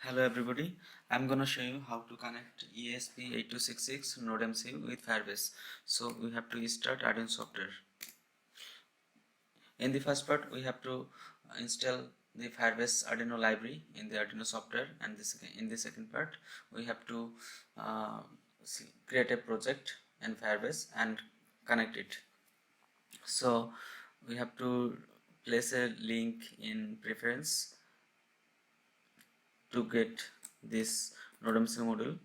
Hello everybody, I'm gonna show you how to connect esp8266 nodemcu with Firebase. So we have to start Arduino software. In the first part we have to install the Firebase Arduino library in the Arduino software, and in the second part we have to uh, create a project in Firebase and connect it. So we have to place a link in preference to get this nodemcu module.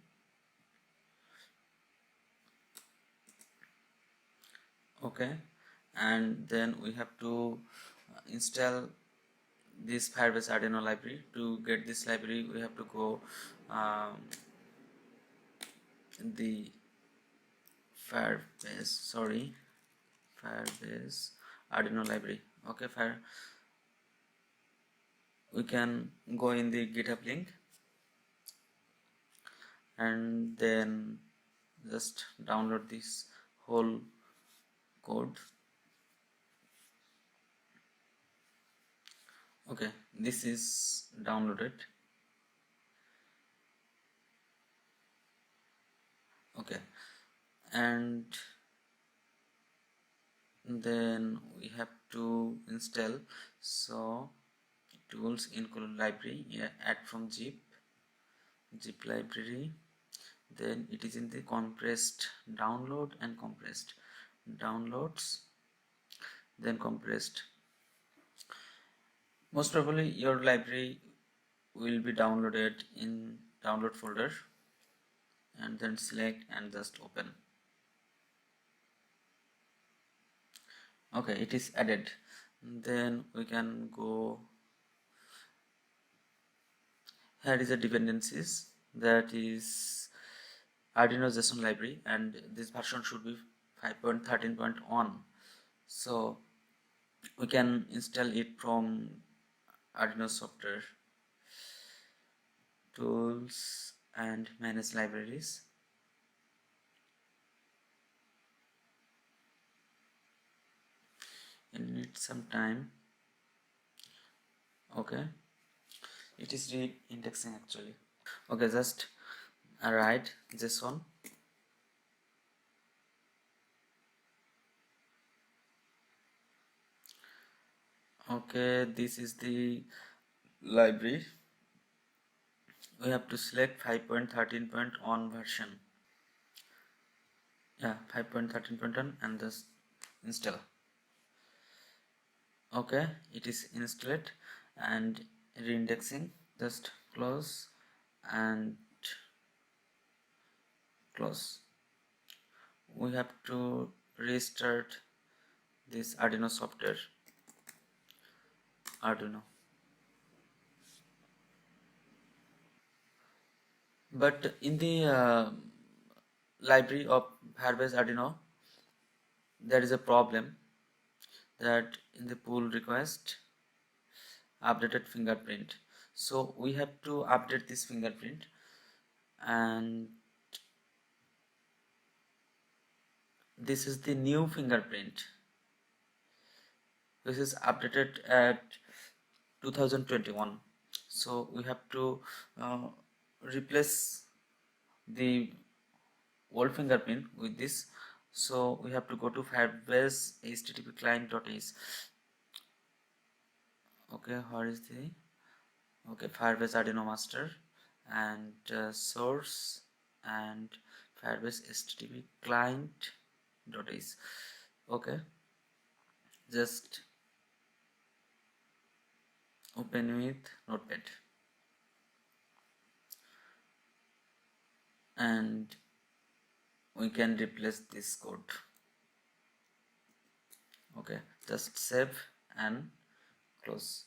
Okay, and then we have to install this Firebase Arduino library. To get this library we have to go the Firebase Arduino library. Okay, we can go in the GitHub link and then just download this whole code. Okay, this is downloaded. Okay, and then we have to install. So tools include library, add from zip library, then it is in the compressed download and compressed downloads, then compressed. Most probably your library will be downloaded in download folder, and then select and just open. Okay, it is added. Then we can go. Here is the dependencies, that is Arduino JSON library, and this version should be 5.13.1. so we can install it from Arduino software tools and manage libraries. It needs some time. Okay, it is re-indexing actually. Okay, just write JSON. Okay, this is the library. We have to select 5.13.1 version. Yeah, 5.13.1 and just install. Okay, it is installed and reindexing. Just close and close. We have to restart this Arduino software. Arduino. But in the library of Firebase Arduino, there is a problem that in the pull request updated fingerprint. So we have to update this fingerprint, and this is the new fingerprint. This is updated at 2021. So we have to replace the old fingerprint with this. So we have to go to Firebase http client.h. Okay, where is the Firebase Arduino master and source and Firebase http client.h. Okay, just open with notepad and we can replace this code. Okay, just save and close,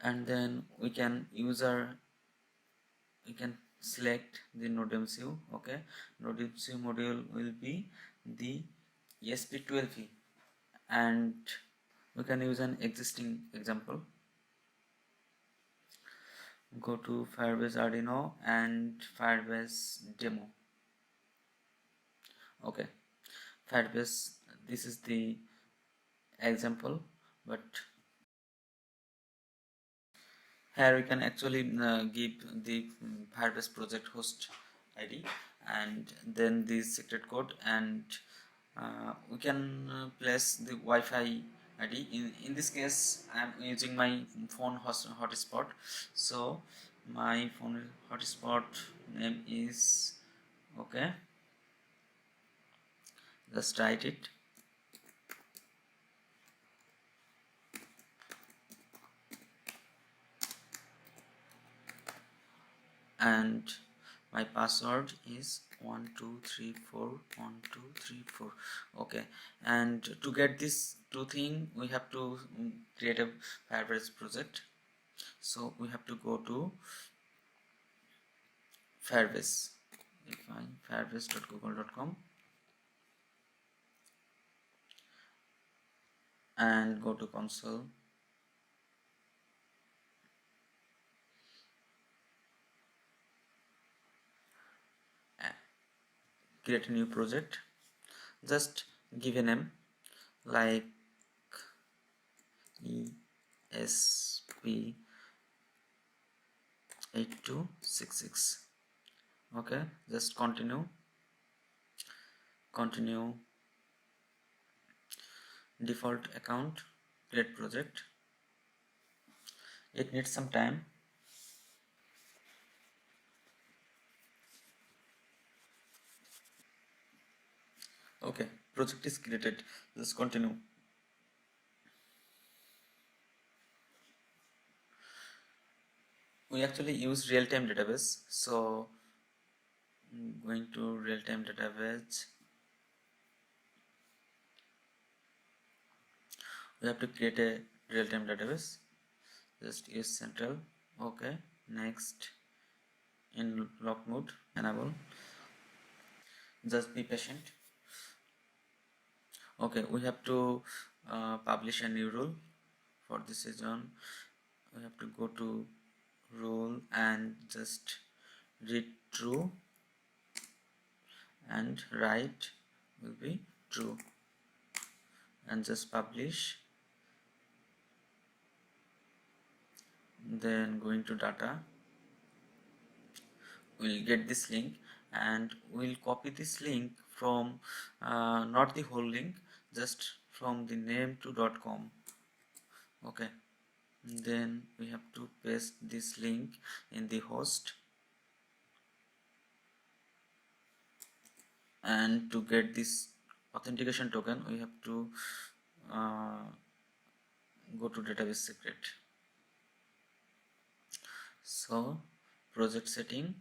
and then we can select the nodemcu. Okay, nodemcu module will be the esp12 and we can use an existing example. Go to Firebase Arduino and Firebase demo. Okay, Firebase, this is the example, but Here we can actually give the Firebase project host ID and then the secret code, and we can place the Wi-Fi ID. In this case I am using my phone hotspot, so my phone hotspot name is, okay, just write it, and my password is 12341234. Okay, and to get this two thing we have to create a Firebase project. So we have to go to Firebase, firebase.google.com, and go to console, create a new project, just give a name like esp8266. okay, just continue, default account, create project. It needs some time. Okay, project is created, just continue. We actually use real-time database, so going to real-time database, we have to create a real-time database, just use central. Okay, next, in lock mode, enable, just be patient. Okay, we have to publish a new rule. For this season we have to go to rule and just read true, and right will be true, and just publish. Then going to data, we'll get this link and we'll copy this link from not the whole link, just from the name to .com. okay, then we have to paste this link in the host, and to get this authentication token we have to go to database secret. So project setting,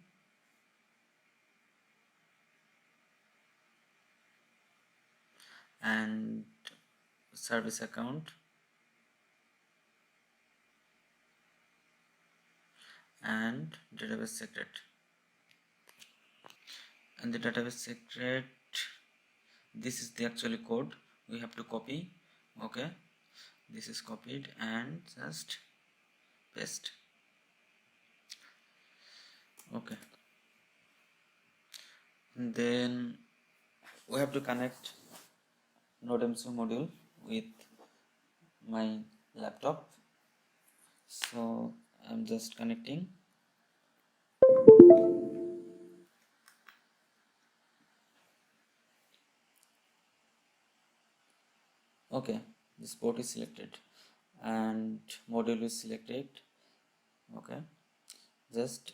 and service account, and database secret. And the database secret, this is the actual code we have to copy. Okay, this is copied and just paste. Okay, and then we have to connect nodemcu module with my laptop, so I'm just connecting. Okay, this port is selected and module is selected. Okay, just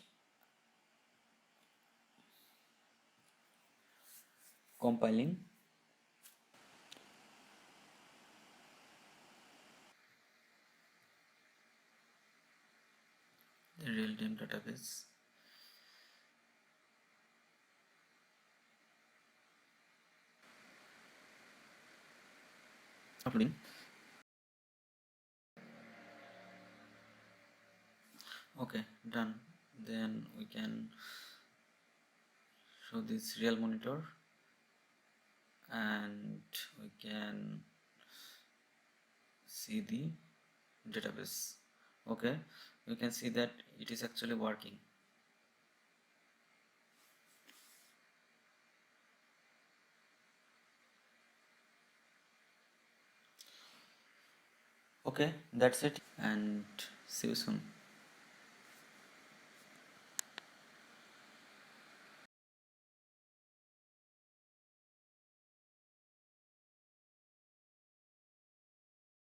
compiling. The real-time database. Uploading. Okay, done. Then we can show this real monitor and we can see the database. Okay, we can see that it is actually working. Okay, that's it, and see you soon.